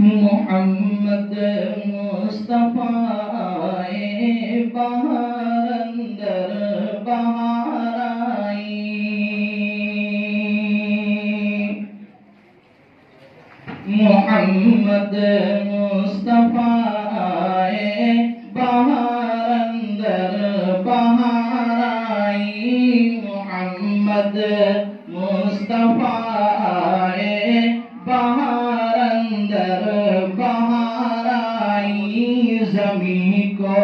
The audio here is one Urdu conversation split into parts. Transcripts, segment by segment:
محمد مصطفیٰ بہار اندر بہار آئی محمد مصطفیٰ بہار اندر بہار آئی محمد مصطفیٰ بہار اندر بہار آئی زمین کو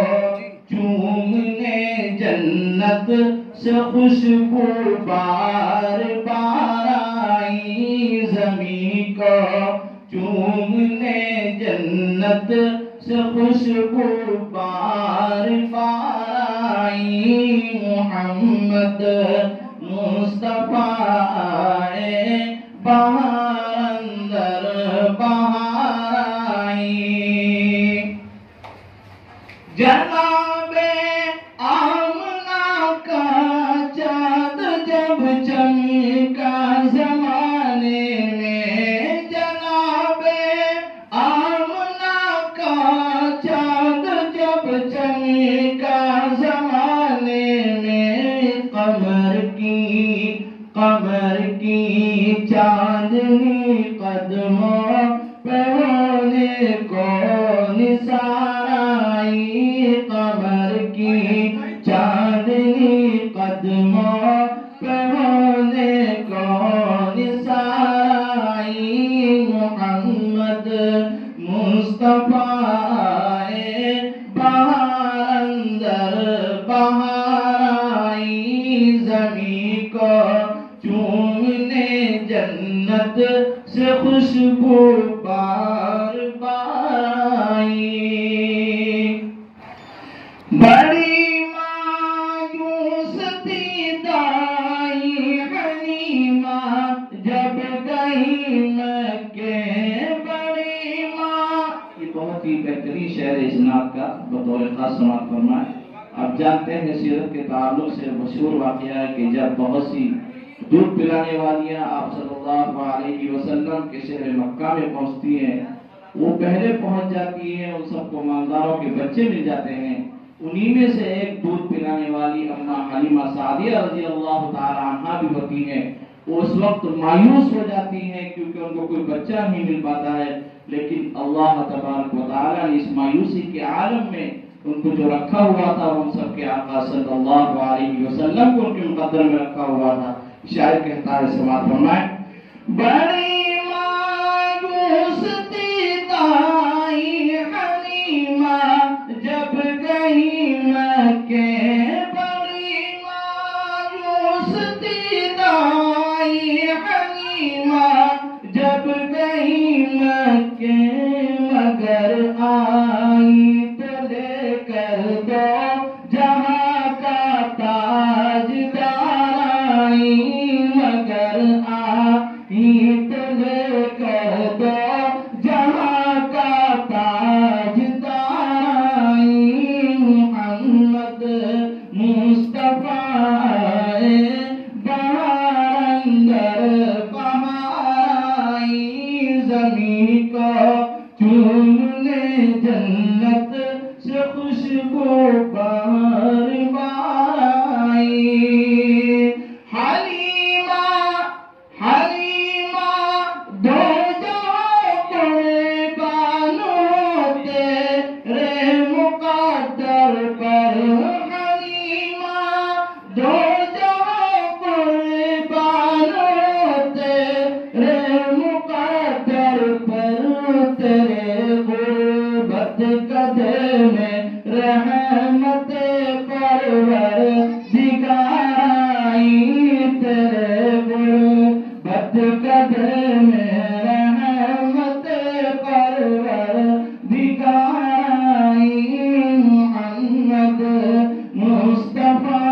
چومنے جنت سے خوشبو بار بار آئی زمین کو چومنے جنت سے خوشبو بار بار آئی محمد مصطفیٰ بہار اندر بہار آئی جناب آمنہ کا چاند جب چمکا زمانے میں جناب آمنہ کا چاند جب چمکا زمانے میں قمر کی چاندنی قدموں پہ ہونے کو نثار آئی قمر کی چاندنی قدموں پہ ہونے کو نثار آئی محمد مصطفیٰ بہار اندر بہار آئی زمین کو چومنے جنت سے خوشبو بار بار آئی بڑی مایوس تھی دائی حلیمہ جب گئی مکے بڑی ماں یہ بہت ہی بہترین شعر اسناد کا بطور خاص سماعت فرمائے آپ جانتے ہیں سیرت کے تعلق سے مشہور واقعہ ہے کہ جب بہت سی دودھ پلانے والیاں آپ صلی اللہ علیہ وسلم کے شہر مکہ میں پہنچتی ہیں وہ پہلے پہنچ جاتی ہیں ان سب کو مالداروں کے بچے مل جاتے ہیں انہی میں سے ایک دودھ پلانے والی اماں حلیمہ سعدیہ رضی اللہ تعالی عنہا بھی ہوتی ہیں وہ اس وقت مایوس ہو جاتی ہیں کیونکہ ان کو کوئی بچہ نہیں مل پاتا ہے لیکن اللہ تبارک و تعالی نے اس مایوسی کے عالم میں ان کو جو رکھا ہوا تھا ان سب کے آقا صلی اللہ علیہ وسلم کو ان کے مقدر میں رکھا ہوا تھا شاعر کہتا ہے سماعت فرمائیں بڑی مایوس تھی دائی حلیمہ جب گئی مکے بڑی مایوس تھی دائی حلیمہ جب گئی مکے مگر آئی تو لے کر دو جہاں کا تاجدار مگر آئی تو لے کر دو جہاں کا تاجدار آئی محمد مصطفیٰ بہار اندر بہار آئی زمین کو چومنے جنت سے خوشبو بار بار آئی رحمت پرور دگائی تیرے غربت قدر میں رحمت پرور دگائی محمد مصطفیٰ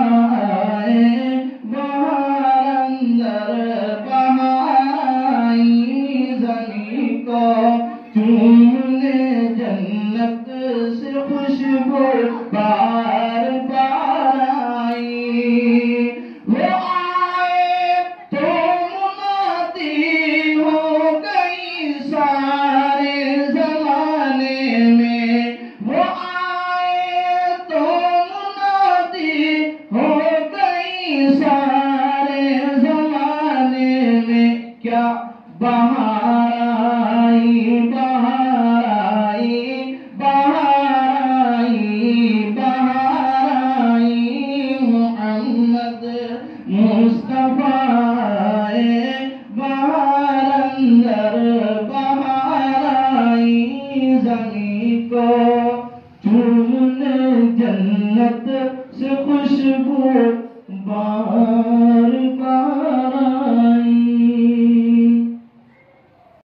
بہار اندر بہار آئی زمین کو چومنے جنت سے خوشبو بار بار آئی وہ آئے تو منادی ہو گئی سارے جنت سے خوشبو